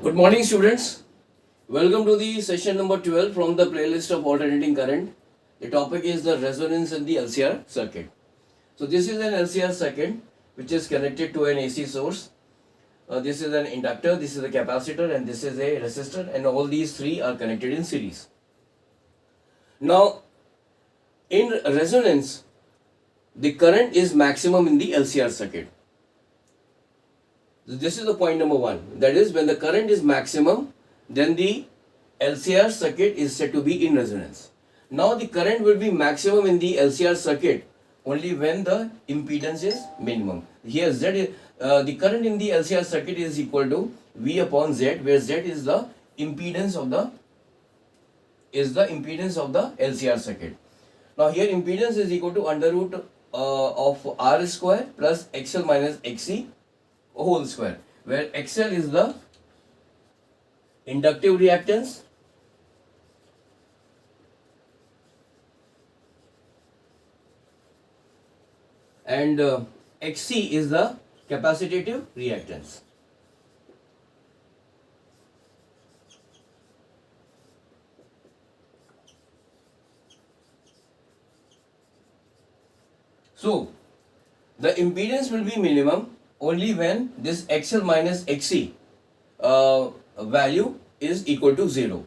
Good morning, students. Welcome to the session number 12 from the playlist of alternating current. The topic is the resonance in the LCR circuit. So this is an LCR circuit which is connected to an AC source. This is an inductor, this is a capacitor, and this is a resistor, and all these three are connected in series. Now, in resonance, the current is maximum in the LCR circuit. This is the point number one. That is, when the current is maximum, then the LCR circuit is said to be in resonance. Now, the current will be maximum in the LCR circuit only when the impedance is minimum. Here, the current in the LCR circuit is equal to V upon Z, where Z is the impedance of the LCR circuit. Now, here impedance is equal to under root of R square plus XL minus XC whole square, where XL is the inductive reactance and XC is the capacitive reactance. So, the impedance will be minimum only when this XL minus XC value is equal to 0.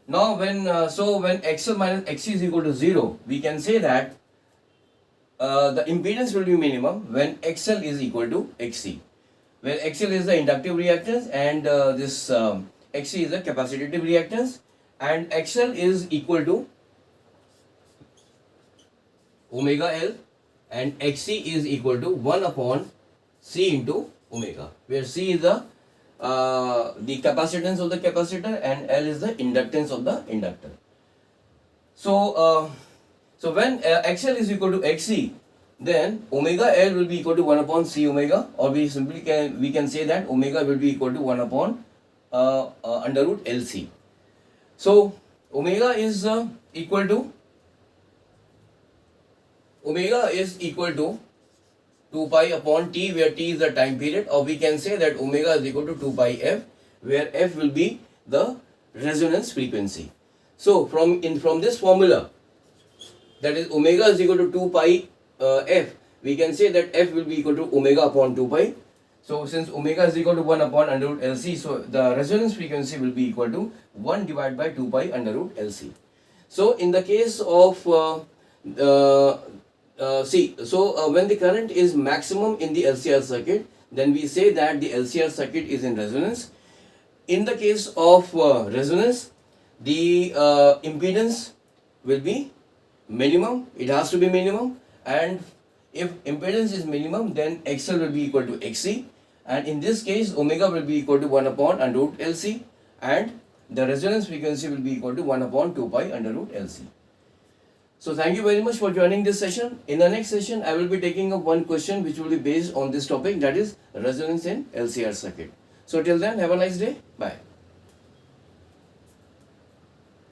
Now, when XL minus XC is equal to 0, we can say that the impedance will be minimum when XL is equal to XC, where XL is the inductive reactance and this XC is the capacitive reactance, and XL is equal to omega L and XC is equal to 1 upon C into omega, where C is the capacitance of the capacitor and L is the inductance of the inductor. So, when XL is equal to XC, then omega L will be equal to 1 upon C omega, or we can say that omega will be equal to 1 upon under root LC. So, omega is equal to 2 pi upon T, where T is the time period, or we can say that omega is equal to 2 pi F, where F will be the resonance frequency. So from this formula, that is omega is equal to 2 pi F, we can say that F will be equal to omega upon 2 pi. So since omega is equal to 1 upon under root LC, so the resonance frequency will be equal to 1 divided by 2 pi under root LC. So in the case of when the current is maximum in the LCR circuit, then we say that the LCR circuit is in resonance. In the case of resonance, the impedance will be minimum. It has to be minimum, and if impedance is minimum, then XL will be equal to XC, and in this case omega will be equal to 1 upon under root LC, and the resonance frequency will be equal to 1 upon 2 pi under root LC. So thank you very much for joining this session. In the next session, I will be taking up one question which will be based on this topic, that is resonance in LCR circuit. So till then, have a nice day. Bye.